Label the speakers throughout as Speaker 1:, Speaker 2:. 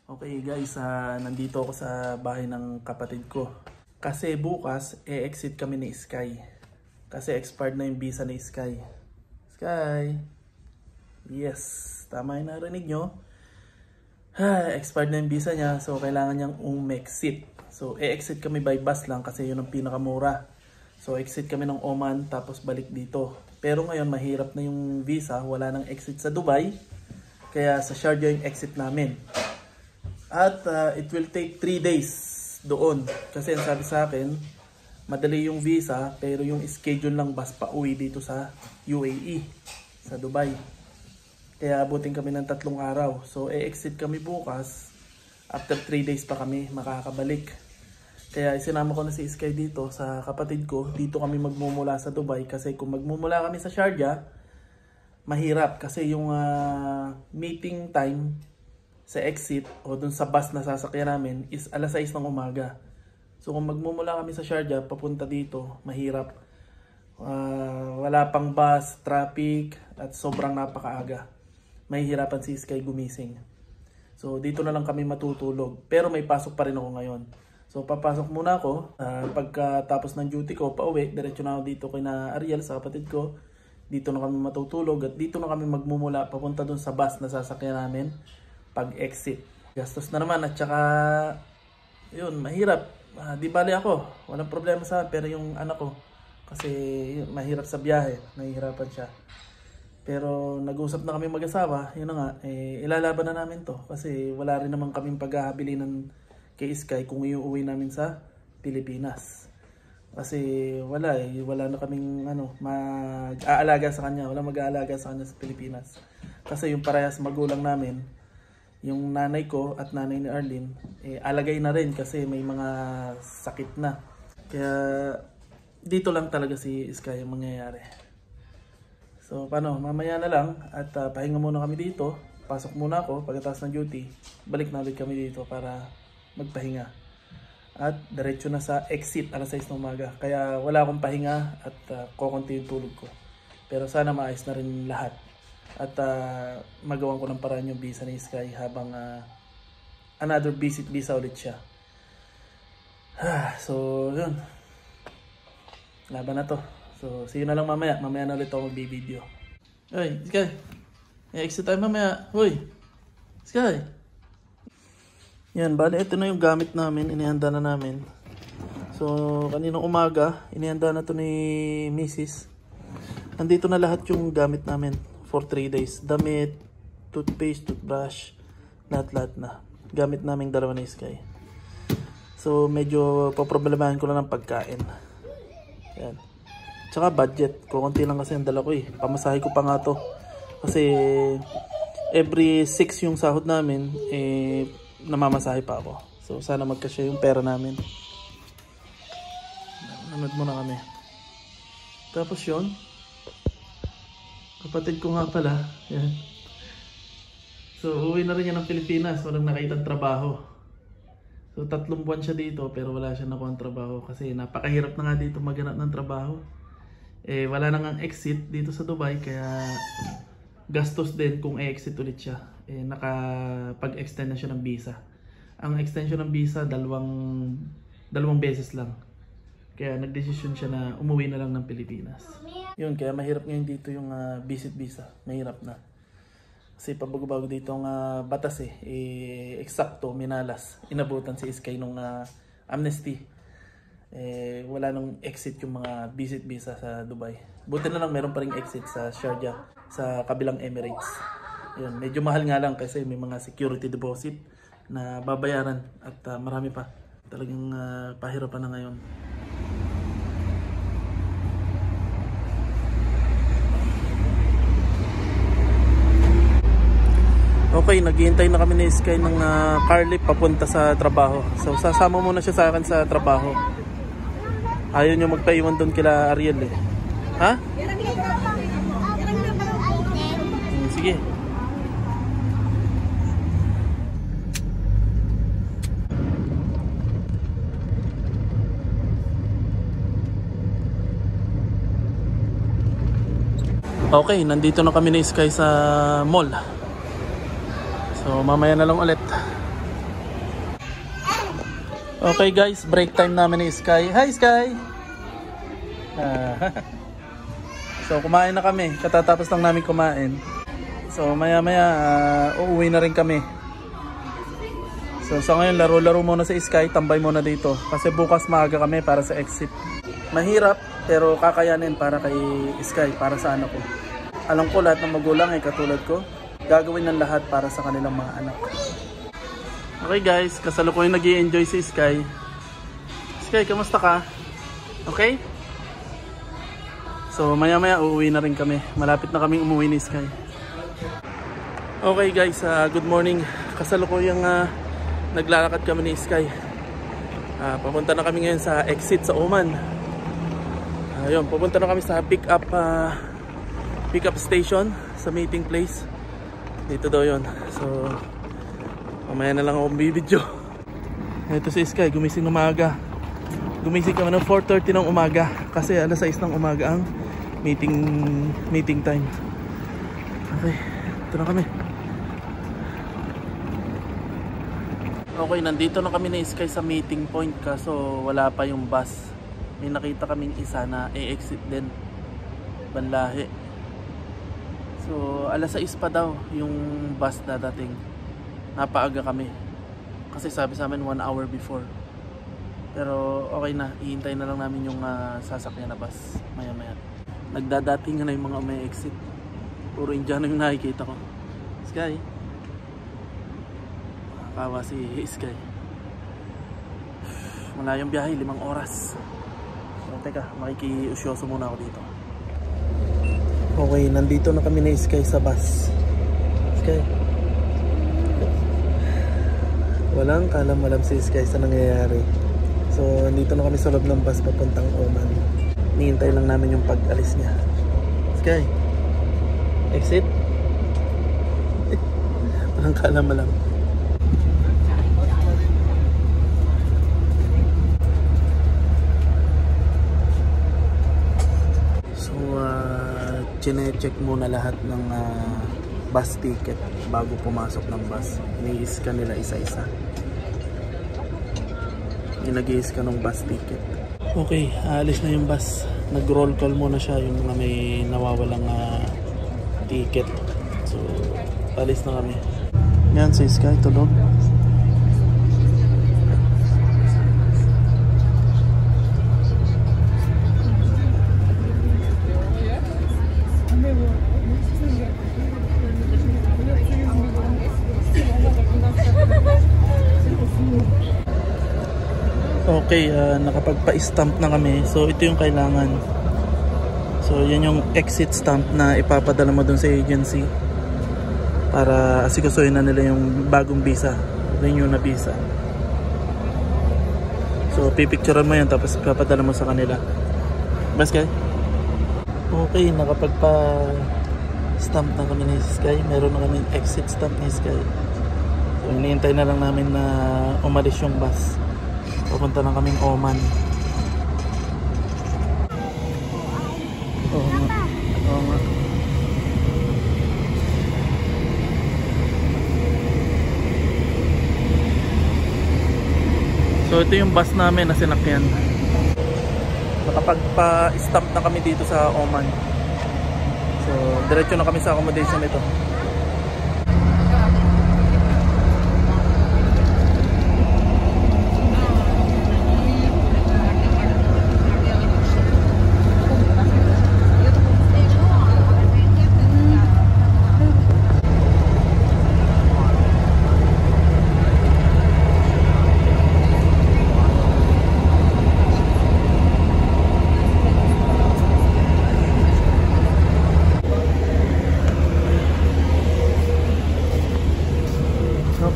Speaker 1: Okay guys, nandito ako sa bahay ng kapatid ko. Kasi bukas, exit kami ni Sky. Kasi expired na yung visa ni Sky. Sky! Yes, tama yung narinig nyo. Expired na yung visa niya, so kailangan niyang exit. So exit kami by bus lang kasi yun ang pinakamura. So exit kami ng Oman tapos balik dito. Pero ngayon mahirap na yung visa, wala nang exit sa Dubai. Kaya sa Sharjah yung exit namin. At it will take 3 days doon. Kasi ang sabi sa akin, madali yung visa pero yung schedule lang bus pa uwi dito sa UAE, sa Dubai. Kaya abutin kami ng 3 araw. So exit kami bukas. After 3 days pa kami makakabalik. Kaya isinama ko na si Sky dito sa kapatid ko. Dito kami magmumula sa Dubai. Kasi kung magmumula kami sa Sharjah, mahirap. Kasi yung meeting time sa exit o dun sa bus na sasakyan namin is alas 6 ng umaga. So kung magmumula kami sa Sharjah papunta dito, mahirap. Wala pang bus, traffic at sobrang napakaaga. Mahihirapan si Sky gumising. So dito na lang kami matutulog. Pero may pasok pa rin ako ngayon. So papasok muna ako. Pagkatapos ng duty ko, pauwi, diretso na ako dito kina Ariel sa kapatid ko. Dito na kami matutulog at dito na kami magmumula papunta dun sa bus na sasakyan namin pag exit. Gastos na naman at saka yun, mahirap. Di bali ako, walang problema sa akin, pero yung anak ko kasi yun, mahirap sa biyahe, nahihirapan siya. Pero nag-usap na kami mag-asawa, yun na nga, ilalaban na namin to kasi wala rin naman kaming paghahabilinan kay Sky kung iuwi namin sa Pilipinas. Kasi wala na kaming mag-aalaga sa kanya, wala mag-aalaga sa kanya sa Pilipinas. Kasi yung parehas magulang namin, yung nanay ko at nanay ni Arlene, alagay na rin kasi may mga sakit na. Kaya dito lang talaga si Sky yung mangyayari. So paano, mamaya na lang at pahinga muna kami dito. Pasok muna ako pagkatapos ng duty. Balik na ulit kami dito para magpahinga. At diretso na sa exit alas 6 ng umaga. Kaya wala akong pahinga at kukunti yung tulog ko. Pero sana maayos na rin lahat. At magawan ko ng paraan yung visa ni Sky habang another visit visa ulit siya. So yun, laban na to. So see you na lang mamaya. Mamaya na ulit ako mag-video. Hoy Sky, exit tayo mamaya. Hoy Sky. Yan, bali ito na yung gamit namin. Inihanda na namin. So kaninang umaga inihanda na to ni Mrs. Nandito na lahat yung gamit namin for 3 days. Damit, toothpaste, toothbrush, lahat-lahat na. Gamit naming dalawa ni Sky. So medyo paproblemahin ko lang ng pagkain. Yan. Tsaka budget. Kukunti lang kasi ang dala ko eh. Pamasahe ko pa nga to. Kasi every 6 yung sahod namin, namamasahe pa ako. So sana magkasya yung pera namin. Nanood muna kami. Tapos yun, kapatid ko nga pala, yan. So uwi na rin yan ng Pilipinas, walang nakitang trabaho. So 3 buwan siya dito pero wala siya nakuha ng trabaho kasi napakahirap na nga dito maghanap ng trabaho. Wala nang ang exit dito sa Dubai kaya gastos din kung i-exit ulit siya. Nakapag-extend na siya ng visa. Ang extension ng visa dalawang beses lang. Kaya nagdesisyon siya na umuwi na lang ng Pilipinas. Yun, kaya mahirap ngayon dito yung visit visa. Mahirap na. Kasi pabago-bago dito ang batas eksakto, minalas. Inabutan si Sky nung amnesty. Wala nang exit yung mga visit visa sa Dubai. Buti na lang meron pa ring exit sa Sharjah, sa kabilang Emirates. Yun, medyo mahal nga lang kasi may mga security deposit na babayaran at marami pa. Talagang pahirapan na ngayon. Okay, naghihintay na kami ni Sky ng car lift papunta sa trabaho. So sasama muna siya sa akin sa trabaho. Ayaw niyo magpaiwan doon kila Ariel eh. Ha? Sige. Okay, nandito na kami ni Sky sa mall. So mamaya na lang ulit. Okay guys, break time namin ni Sky. Hi Sky! So kumain na kami, katatapos lang namin kumain. So maya maya uuwi na rin kami. So sa ngayon laro-laro muna sa Sky, tambay muna dito. Kasi bukas maaga kami para sa exit. Mahirap pero kakayanin para kay Sky, para sa anak ko. Alam ko lahat ng magulang ay katulad ko, gagawin ng lahat para sa kanilang mga anak. Okay guys, kasalukuyan nag-i-enjoy si Sky. Sky, kamusta ka? Okay? So maya maya uuwi na rin kami. Malapit na kaming umuwi ni Sky. Okay guys, good morning. Kasalukuyang naglalakad kami ni Sky. Papunta na kami ngayon sa exit sa Oman. Ayun, pupunta na kami sa pick up station sa meeting place. Dito daw yun. So mamaya na lang akong bibidyo. Ito si Sky, gumising umaga. Gumising kami ng 4:30 ng umaga kasi alas 6 ng umaga ang meeting time. Okay, ito na kami. Okay, nandito na kami ni Sky sa meeting point kaso wala pa yung bus. May nakita kaming isa na e-exit din, Banlahe. So alas 6 pa daw yung bus na dating. Napaaga kami kasi sabi sa amin 1 hour before. Pero okay na, ihintay na lang namin yung sasakyan na bus maya maya. Nagdadating na yung mga may exit. Puro Indiano yung nakikita ko. Sky, kawa si Sky. Malayong biyahe, 5 oras. So teka, makikiusyoso muna ako dito. Okay, nandito na kami na Sky sa bus. Sky, walang kalam-alam si Sky sa nangyayari. So nandito na kami sa loob ng bus papuntang Oman. Nihintay lang namin yung pag-alis niya. Sky, exit? Walang kalam-alam. So chine-check muna lahat ng bus ticket bago pumasok ng bus. Ini-scan nila isa-isa. Nag-i-scan ng bus ticket. Okay, alis na yung bus. Nag-roll call muna siya yung mga may nawawalang ticket. So alis na kami. Yan si Sky, tulog. Okay, nakapagpa-stamp na kami. So ito yung kailangan. So yan yung exit stamp na ipapadala mo dun sa agency para asikasuhin na nila yung bagong visa, renew na visa. So pipicturean mo yan tapos ipapadala mo sa kanila. Bas Sky? Okay, nakapagpa-stamp na kami ni Sky. Meron na kami exit stamp ni Sky. So hinihintay na lang namin na umalis yung bus. Papunta na kaming Oman. Oo nga. Oo nga. So ito yung bus namin na sinakyan. Nakapagpa-stamp na kami dito sa Oman. So diretso na kami sa accommodation nito.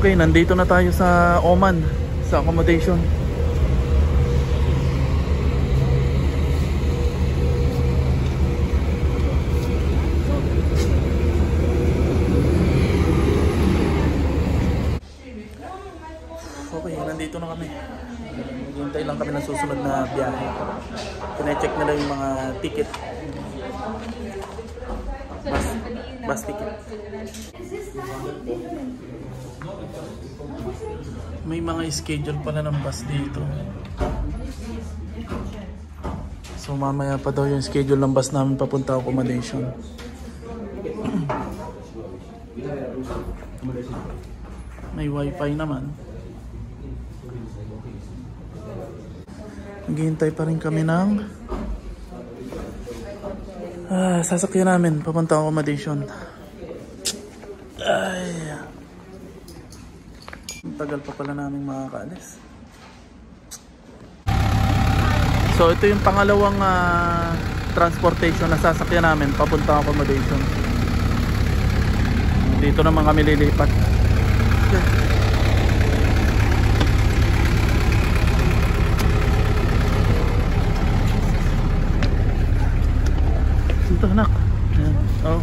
Speaker 1: Okay, nandito na tayo sa Oman, sa accommodation. Okay, nandito na kami. Hintay lang kami ng susunod na biyahe. Kine-check nila yung mga ticket. Bus ticket. May mga schedule pala ng bus dito. So mamaya pa daw yung schedule ng bus namin papunta accommodation. May wifi naman. Naghihintay pa rin kami ng sasakyan namin papunta accommodation. Ay, ang tagal pa pala namin makakaalis. So ito yung pangalawang transportation na sasakyan namin papunta accommodation. Dito naman kami lilipat. Ito anak. Oh,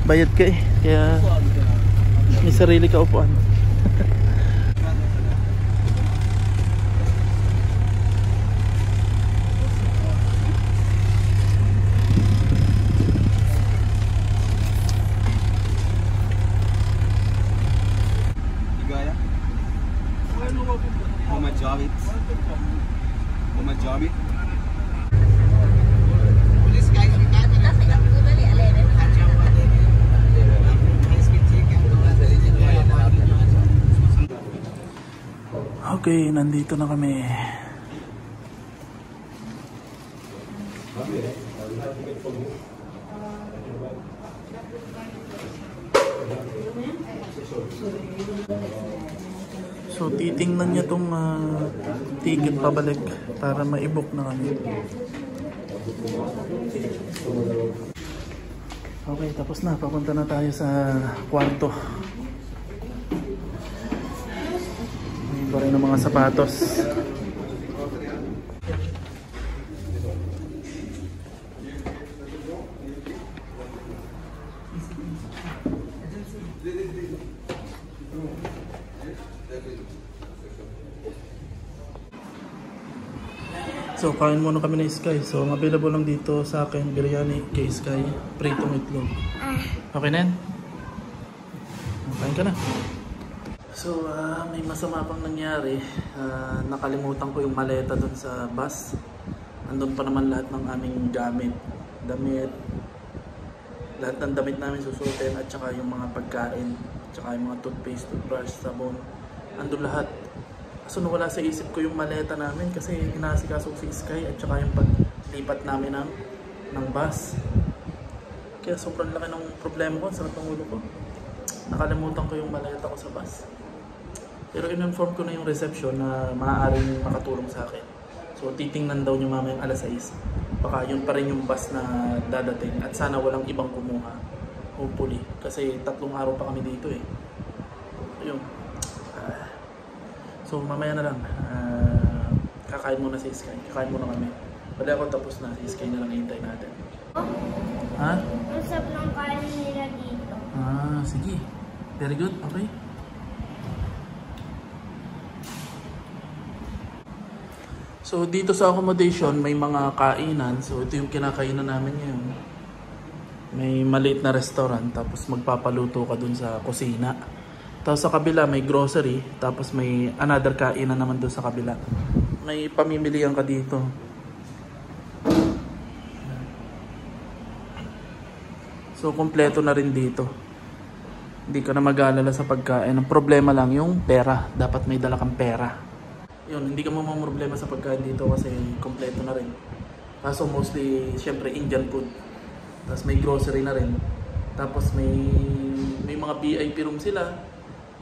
Speaker 1: bayad ka eh. Kaya may sarili ka upuan. Okay, nandito na kami. So titingnan niya tong ticket pabalik para ma-book na kami. Okay, tapos na. Papunta na tayo sa kwarto. May rin ng mga sapatos. So kain muna kami ng Sky. So ang available lang dito sa akin, biryani kay Sky, pritong itlog. Okay na yan? Kain ka na. So may masama pang nangyari. Nakalimutan ko yung maleta dun sa bus. Andun pa naman lahat ng aming gamit. Damit. Lahat ng damit namin susuotin at saka yung mga pagkain. At saka yung mga toothpaste, toothbrush, sabon. Andun lahat. So wala sa isip ko yung maleta namin kasi inaasikaso ko si Sky at saka yung paglipat namin ng bus. Kaya sobrang laki ng problema ko, sarap ng ulo ko. Nakalimutan ko yung maleta ko sa bus. Pero in-inform ko na yung reception na maaaring makatulong sa akin. So titingnan daw niyo mamayang alas 6. Baka yun pa rin yung bus na dadating at sana walang ibang kumuha. Hopefully. Kasi 3 araw pa kami dito eh. Ayun. So mamaya na lang, kakain muna si Sky, kakain muna kami. Wala ako tapos na, si Sky na lang hintay natin. Ha?
Speaker 2: Ang sarap ng kain nila dito.
Speaker 1: Sige. Very good, okay. So dito sa accommodation may mga kainan. So ito yung kinakainan namin ngayon. May maliit na restaurant, tapos magpapaluto ka dun sa kusina. Tapos sa kabila may grocery, tapos may another kainan naman doon sa kabila. May pamimilihan ka dito. So kompleto na rin dito. Hindi ka na mag-aalala sa pagkain. Ang problema lang yung pera. Dapat may dala kang pera. Yun, hindi ka problema sa pagkain dito kasi kompleto na rin. Kaso mostly, syempre Indian food. Tapos may grocery na rin. Tapos may mga VIP room sila.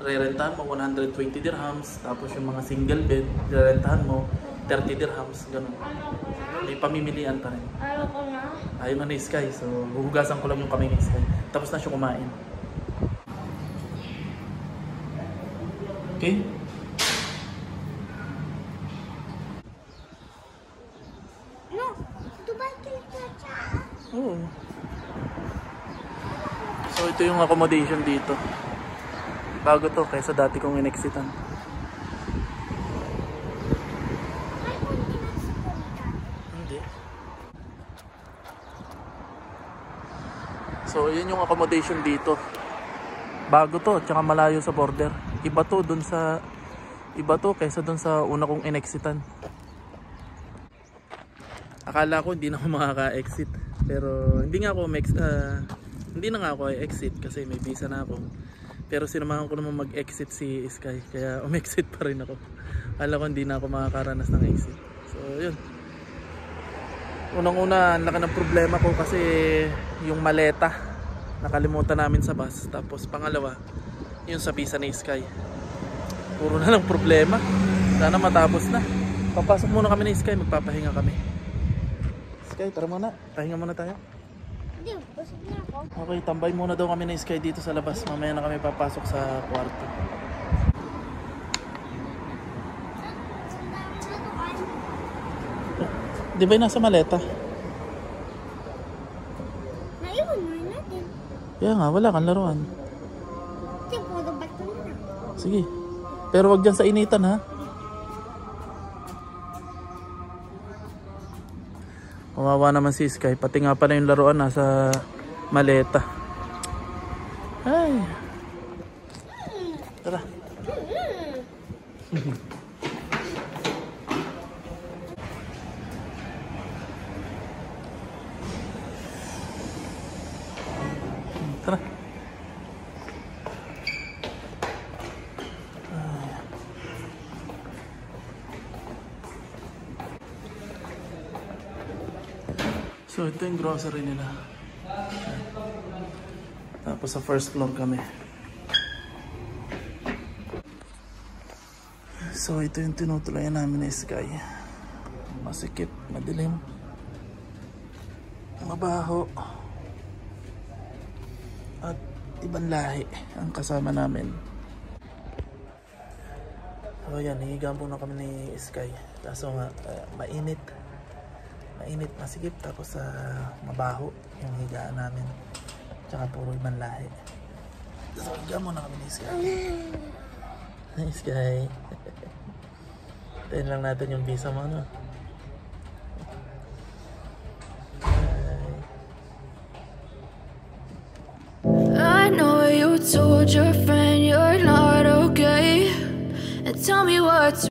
Speaker 1: Rerentahan mo 120 dirhams, tapos yung mga single bed, rerentahan mo 30 dirhams, ganun. May pamimilian pa rin.
Speaker 2: Ayaw ko na.
Speaker 1: Ayaw na ni Sky, so huhugasan ko lang yung kamay ni Sky. Tapos na siya kumain. Okay?
Speaker 2: No, Dubai Kilitsa.
Speaker 1: Oo. So ito yung accommodation dito. Bago to kaysa dati kong inexitan. Hindi. So yun yung accommodation dito. Bago to, tsaka malayo sa border. Iba to dun sa Iba to kaysa dun sa una kong in-exitan. Akala ko hindi na ako makaka-exit. Pero hindi nga ako hindi na nga ako exit kasi may visa na ako. Pero sinamahan ko naman mag-exit si Sky, kaya umexit pa rin ako. Akala ko hindi na ako makakaranas ng exit. So yun. Unang-una, ang laki ng problema ko kasi yung maleta nakalimutan namin sa bus. Tapos pangalawa, yung sa visa ni Sky. Puro na lang problema. Sana matapos na. Papasok muna kami ni Sky, magpapahinga kami. Sky, tara muna. Pahinga muna tayo.
Speaker 2: Hindi, busog na ako.
Speaker 1: Okay, tambay muna daw kami ni Sky dito sa labas. Mamaya na kami papasok sa kwarto. Di ba yung nasa maleta?
Speaker 2: Naiwan mo rin natin.
Speaker 1: Kaya nga, wala kang laruan.
Speaker 2: Hindi, puro bato na.
Speaker 1: Sige. Pero wag dyan sa initan ha. Kawawa naman si Sky. Pati nga pala yung laruan nasa maleta. Ay. Tara. Tara. So ito yung grocery nila. Tapos sa first floor kami. So ito yung tinutulayan namin ni Sky. Masikip, madilim, mabaho, at ibang lahi ang kasama namin. So yan, hihiga muna kami ni Sky. Kaso nga, mainit, masigip, tapos mabaho yung higaan namin. Tsaka puro ibang lahi. So higa muna kami ni Sky. Hi Sky. Tayin lang natin yung visa mo, no?
Speaker 3: I know you told your friend you're not okay, and tell me what's